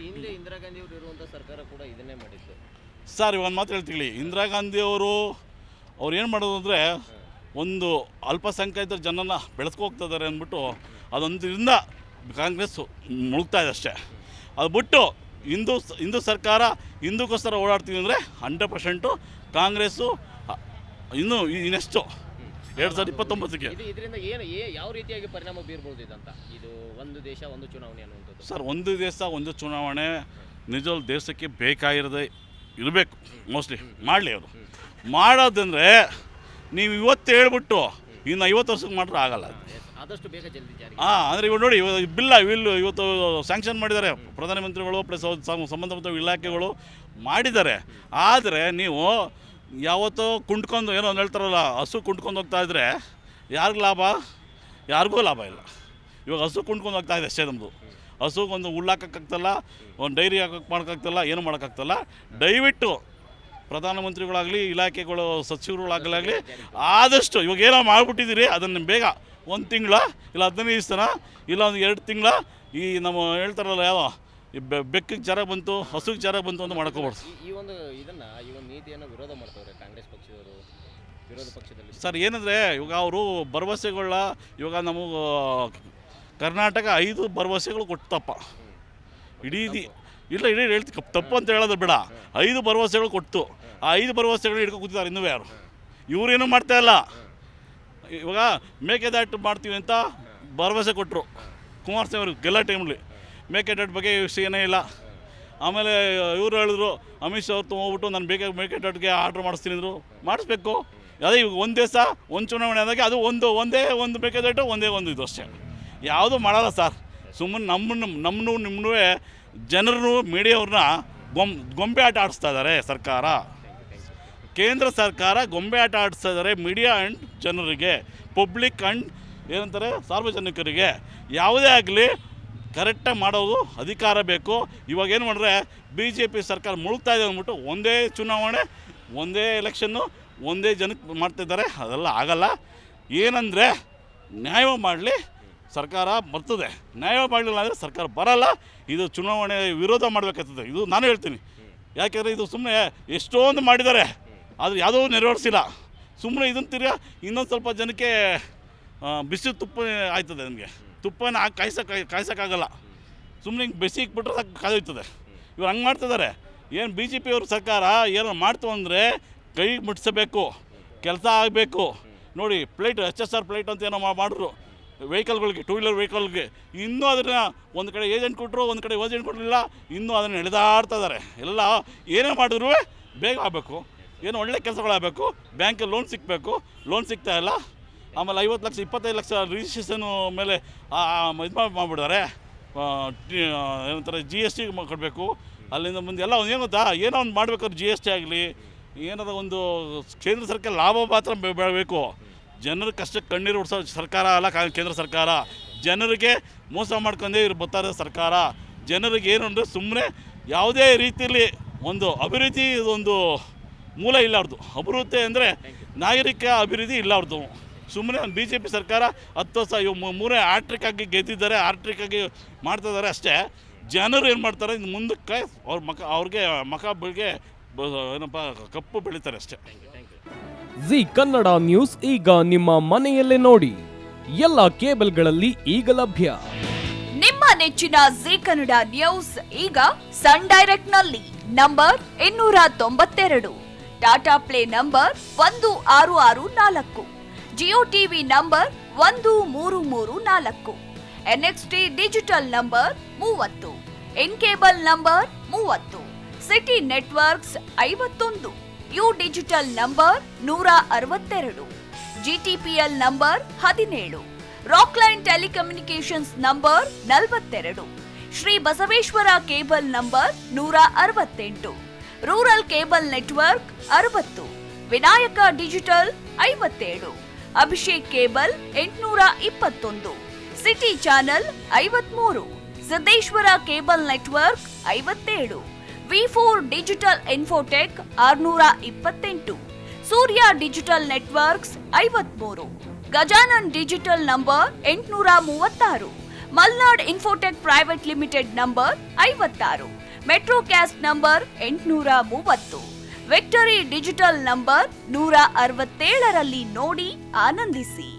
ಹಿಂದೆ ಇಂದಿರಾ ಗಾಂಧಿ ಅವರು ಇರುವಂಥ ಸರ್ಕಾರ ಕೂಡ ಇದನ್ನೇ ಮಾಡಿತ್ತು ಸರ್. ಒಂದು ಮಾತು ಹೇಳ್ತೀವಿ, ಇಂದಿರಾ ಗಾಂಧಿ ಅವರು ಏನು ಮಾಡೋದು ಅಂದರೆ ಒಂದು ಅಲ್ಪಸಂಖ್ಯಾತರ ಜನನ ಬೆಳೆಸ್ಕೋಗ್ತಿದ್ದಾರೆ ಅಂದ್ಬಿಟ್ಟು ಅದೊಂದರಿಂದ ಕಾಂಗ್ರೆಸ್ ಮುಳುಗ್ತಾ ಇದೆ ಅಷ್ಟೇ. ಅದು ಬಿಟ್ಟು ಹಿಂದೂ ಸರ್ಕಾರ ಹಿಂದೂಕ್ಕೋಸ್ಕರ ಓಡಾಡ್ತೀವಿ ಅಂದರೆ 100% ಕಾಂಗ್ರೆಸ್ಸು ಇನ್ನೆಷ್ಟು 2029ಕ್ಕೆ ಇದರಿಂದ ಏನು ಯಾವ ರೀತಿಯಾಗಿ ಪರಿಣಾಮ ಬೀರ್ಬೋದು ಇದಂತ ಇದು ಒಂದು ದೇಶ ಒಂದು ಚುನಾವಣೆ ಅನ್ನುವಂಥದ್ದು? ಸರ್, ಒಂದು ದೇಶ ಒಂದು ಚುನಾವಣೆ ನಿಜವಾಗ್ಲೂ ದೇಶಕ್ಕೆ ಬೇಕಾಗಿರೋದೇ ಇರಬೇಕು. ಮೋಸ್ಟ್ಲಿ ಮಾಡಲಿ ಅವರು. ಮಾಡೋದಂದರೆ ನೀವು ಇವತ್ತು ಹೇಳ್ಬಿಟ್ಟು ಇನ್ನು 50 ವರ್ಷಕ್ಕೆ ಮಾತ್ರ ಆಗಲ್ಲ. ಆದಷ್ಟು ಬೇಗ ಜಲ್ದಿ ಜಾರಿ. ಅಂದರೆ ಇವಾಗ ನೋಡಿ, ಇವತ್ತು ಸ್ಯಾಂಕ್ಷನ್ ಮಾಡಿದ್ದಾರೆ ಪ್ರಧಾನಮಂತ್ರಿಗಳು ಪ್ಲಸ್ ಸಂಬಂಧಪಟ್ಟ ಇಲಾಖೆಗಳು ಮಾಡಿದ್ದಾರೆ. ಆದರೆ ನೀವು ಯಾವತ್ತೋ ಕುಂಟ್ಕೊಂಡು ಏನೋ ಒಂದು ಹೇಳ್ತಾರಲ್ಲ, ಹಸು ಕುಂಟ್ಕೊಂಡು ಹೋಗ್ತಾ ಇದ್ದರೆ ಯಾರಿಗೂ ಲಾಭ? ಯಾರಿಗೂ ಲಾಭ ಇಲ್ಲ. ಇವಾಗ ಹಸು ಕುಂಟ್ಕೊಂಡು ಹೋಗ್ತಾ ಇದೆ ಅಷ್ಟೇ. ನಮ್ಮದು ಹಸುಗೊಂದು ಉಳ್ಳಾಕೋಕ್ಕಾಗ್ತಲ್ಲ, ಒಂದು ಡೈರಿ ಮಾಡೋಕ್ಕಾಗ್ತಲ್ಲ, ಏನು ಮಾಡೋಕ್ಕಾಗ್ತಲ್ಲ. ದಯವಿಟ್ಟು ಪ್ರಧಾನಮಂತ್ರಿಗಳಾಗಲಿ ಇಲಾಖೆಗಳು ಸಚಿವರುಗಳಾಗಲಿ ಆದಷ್ಟು ಇವಾಗ ಏನೋ ಮಾಡಿಬಿಟ್ಟಿದ್ದೀರಿ ಅದನ್ನು ಬೇಗ 1 ತಿಂಗಳ ಇಲ್ಲ 15 ದಿವಸ ಇಲ್ಲ ಒಂದು 2 ತಿಂಗಳ ಈ ನಮ್ಮ ಹೇಳ್ತಾರಲ್ಲ ಯಾವ ಈ ಬೆಕ್ಕಿಗೆ ಜ್ವರ ಬಂತು ಹಸುಗೆ ಜ್ವರ ಬಂತು ಅಂತ ಮಾಡ್ಕೋಬಾರ್ದು. ಈ ಒಂದು ನೀತಿಯನ್ನು ವಿರೋಧ ಮಾಡ್ತಾರೆ ಕಾಂಗ್ರೆಸ್ ಪಕ್ಷದವರು, ವಿರೋಧ ಪಕ್ಷದಲ್ಲಿ. ಸರ್, ಏನಂದರೆ ಇವಾಗ ಅವರು ಭರವಸೆಗಳ ಇವಾಗ ನಮಗೆ ಕರ್ನಾಟಕ 5 ಭರವಸೆಗಳು ಕೊಟ್ಟಪ್ಪ. ಇಡೀ ಹೇಳ್ತಿ ತಪ್ಪು ಅಂತ ಹೇಳೋದು ಬೇಡ. 5 ಭರವಸೆಗಳು ಕೊಟ್ಟು ಆ 5 ಭರವಸೆಗಳು ಹಿಡ್ಕೊಂಡು ಕೂತಿದ್ದಾರೆ ಇನ್ನೂ ಯಾರು. ಇವರೇನು ಮಾಡ್ತಾಯಿಲ್ಲ. ಇವಾಗ ಮೇಕೆದಾಟು ಮಾಡ್ತೀವಿ ಅಂತ ಭರವಸೆ ಕೊಟ್ಟರು ಕುಮಾರಸ್ವಾಮಿ ಅವ್ರಿಗೆ ಗೆಲ್ಲ ಟೈಮಲ್ಲಿ. ಮೇಕೆದಾಟು ಬಗ್ಗೆ ವಿಷಯನೇ ಇಲ್ಲ. ಆಮೇಲೆ ಇವರು ಹೇಳಿದ್ರು, ಅಮಿತ್ ಶಾ ಅವ್ರು ತೊಗೊಂಡ್ಬಿಟ್ಟು ನಾನು ಮೇಕೆದಾಟಿಗೆ ಆರ್ಡ್ರ್ ಮಾಡಿಸ್ತೀನಿ ಮಾಡಿಸ್ಬೇಕು. ಅದೇ ಇವಾಗ ಒಂದು ದೇಶ ಒಂದು ಚುನಾವಣೆ ಆದಾಗ ಅದು ಒಂದೇ ಮೇಕೆದಾಟು ಒಂದೇ ಇದು ಅಷ್ಟೇ. ಯಾವುದೂ ಮಾಡಲ್ಲ ಸರ್. ಸುಮ್ಮನೆ ನಿಮ್ಮನ್ನೂ ಜನರನ್ನು ಮೀಡಿಯಾವ್ರನ್ನ ಗೊಂಬೆ ಆಟ ಆಡಿಸ್ತಾ ಇದ್ದಾರೆ ಸರ್ಕಾರ. ಕೇಂದ್ರ ಸರ್ಕಾರ ಗೊಂಬೆ ಆಟ ಆಡಿಸ್ತಾ ಇದ್ದಾರೆ ಮೀಡಿಯಾ ಆ್ಯಂಡ್ ಜನರಿಗೆ, ಪಬ್ಲಿಕ್ ಆ್ಯಂಡ್ ಏನಂತಾರೆ ಸಾರ್ವಜನಿಕರಿಗೆ. ಯಾವುದೇ ಆಗಲಿ ಕರೆಕ್ಟಾಗಿ ಮಾಡೋದು ಅಧಿಕಾರ ಬೇಕು. ಇವಾಗ ಏನು ಮಾಡಿದ್ರೆ BJP ಸರ್ಕಾರ ಮುಳುಗ್ತಾ ಇದೆ ಅಂದ್ಬಿಟ್ಟು ಒಂದೇ ಚುನಾವಣೆ ಒಂದೇ ಎಲೆಕ್ಷನ್ನು ಒಂದೇ ಜನಕ್ಕೆ ಮಾಡ್ತಿದ್ದಾರೆ. ಅದೆಲ್ಲ ಆಗಲ್ಲ. ಏನಂದರೆ ನ್ಯಾಯ ಮಾಡಲಿ, ಸರ್ಕಾರ ಬರ್ತದೆ. ನ್ಯಾಯ ಮಾಡಲಿಲ್ಲ ಅಂದರೆ ಸರ್ಕಾರ ಬರಲ್ಲ. ಇದು ಚುನಾವಣೆ ವಿರೋಧ ಮಾಡಬೇಕಾಗ್ತದೆ. ಇದು ನಾನು ಹೇಳ್ತೀನಿ. ಯಾಕೆಂದರೆ ಇದು ಸುಮ್ಮನೆ ಎಷ್ಟೊಂದು ಮಾಡಿದ್ದಾರೆ, ಆದರೆ ಯಾವುದೋ ನೆರವೇರಿಸಿಲ್ಲ. ಸುಮ್ಮನೆ ಇದನ್ನು ಇನ್ನೊಂದು ಸ್ವಲ್ಪ ಜನಕ್ಕೆ ಬಿಸಿ ತುಪ್ಪ ಆಯ್ತದೆ. ನನಗೆ ತುಪ್ಪನ ಕಾಯ್ಸೋಕ್ಕಾಗಲ್ಲ. ಸುಮ್ಮನೆ ಹಿಂಗೆ ಬೆಸಿ ಇಕ್ಬಿಟ್ರೆ ಸಾಕು ಕಾಯ್ತದೆ. ಇವ್ರು ಹಂಗೆ ಮಾಡ್ತಿದ್ದಾರೆ. ಏನು BJP ಅವ್ರ ಸರ್ಕಾರ ಏನೋ ಮಾಡ್ತು ಅಂದರೆ ಕೈ ಮುಟ್ಟಿಸಬೇಕು, ಕೆಲಸ ಆಗಬೇಕು. ನೋಡಿ ಪ್ಲೇಟ್ HSR ಪ್ಲೇಟ್ ಅಂತ ಏನೋ ಮಾಡಿದ್ರು ವೆಹಿಕಲ್ಗಳಿಗೆ, 2 ವೀಲರ್ ವೆಹಿಕಲ್ಗೆ. ಇನ್ನೂ ಅದನ್ನು ಒಂದು ಕಡೆ ಏಜೆಂಟ್ ಕೊಟ್ಟರು, ಒಂದು ಕಡೆ ಏಜೆಂಟ್ ಕೊಡಲಿಲ್ಲ. ಇನ್ನೂ ಅದನ್ನು ಎಳೆದಾಡ್ತಾ ಇದ್ದಾರೆ. ಎಲ್ಲ ಏನೇ ಮಾಡಿದ್ರು ಬೇಗ ಆಗಬೇಕು, ಏನೋ ಒಳ್ಳೆ ಕೆಲಸಗಳಾಗಬೇಕು. ಬ್ಯಾಂಕಲ್ಲಿ ಲೋನ್ ಸಿಗಬೇಕು, ಲೋನ್ ಸಿಗ್ತಾ ಇಲ್ಲ. ಆಮೇಲೆ 50 ಲಕ್ಷ 25 ಲಕ್ಷ ರಿಜಿಸ್ಟ್ರೇಷನು ಮೇಲೆ ಇದು ಮಾಡಿಬಿಡ್ತಾರೆ. ಏನಂತಾರೆ GST ಕೊಡಬೇಕು. ಅಲ್ಲಿಂದ ಮುಂದೆ ಎಲ್ಲ ಏನು ಗೊತ್ತಾ, ಏನೋ ಒಂದು ಮಾಡಬೇಕಾದ್ರೆ GST ಆಗಲಿ ಏನಾರ ಒಂದು ಕೇಂದ್ರ ಸರ್ಕಾರ ಲಾಭ ಮಾತ್ರ ಬೆಳಬೇಕು. ಜನರ ಕಷ್ಟಕ್ಕೆ ಕಣ್ಣೀರು ಉಡ್ಸೋ ಸರ್ಕಾರ ಅಲ್ಲ ಕೇಂದ್ರ ಸರ್ಕಾರ. ಜನರಿಗೆ ಮೋಸ ಮಾಡ್ಕೊಂಡೇ ಬರ್ತಾರೆ ಸರ್ಕಾರ. ಜನರಿಗೆ ಏನು ಅಂದರೆ ಸುಮ್ಮನೆ ಯಾವುದೇ ರೀತಿಯಲ್ಲಿ ಒಂದು ಅಭಿವೃದ್ಧಿ ಒಂದು ಮೂಲ ಇಲ್ಲ ಅವ್ರದ್ದು. ಅಭಿವೃದ್ಧಿ ಅಂದರೆ ನಾಗರಿಕ ಅಭಿವೃದ್ಧಿ ಇಲ್ಲ ಅವ್ರದ್ದು. ಸುಮ್ಮನೆ ಒಂದು BJP ಸರ್ಕಾರ 10 ವರ್ಷ ಮೂರೇ ಆಗಿ ಗೆದ್ದಿದ್ದಾರೆ, ಆಗಿ ಮಾಡ್ತಿದ್ದಾರೆ ಅಷ್ಟೇ. ಜನರು ಏನು ಮಾಡ್ತಾರೆ, ಇನ್ನು ಮುಂದಕ್ಕೆ ಅವ್ರಿಗೆ ಬೆಳಿಗ್ಗೆ ಏನಪ್ಪ ಕಪ್ಪು ಬೆಳೀತಾರೆ ಅಷ್ಟೇ. ಜಿ ಕನ್ನಡ ನ್ಯೂಸ್ ಈಗ ನಿಮ್ಮ ಮನೆಯಲ್ಲೇ ನೋಡಿ. ಎಲ್ಲ ಕೇಬಲ್ಗಳಲ್ಲಿ ಈಗ ಲಭ್ಯ. ನಿಮ್ಮ ನೆಚ್ಚಿನ ಜಿ ಕನ್ನಡ ನ್ಯೂಸ್ ಈಗ ಸನ್ ಡೈರೆಕ್ಟ್ ನಲ್ಲಿ number 292, Tata play number 1664, Jio TV number 1334, NXT digital number 30, in cable number 30, city networks 51, U digital number 162, GTPL number 17, Rockline telecommunications number 42, Shri Basaveshwara cable number 168, rural cable network 60, Vinayaka digital 57, Abhishek cable 821, city channel 53, Siddeshwara cable network 57, V4 digital Infotech 628, Surya digital networks 53, Gajanan digital number 836, Malnad Infotech private limited number 56, Metrocast number 830, Victory digital number 167ರಲ್ಲಿ ನೋಡಿ ಆನಂದಿಸಿ.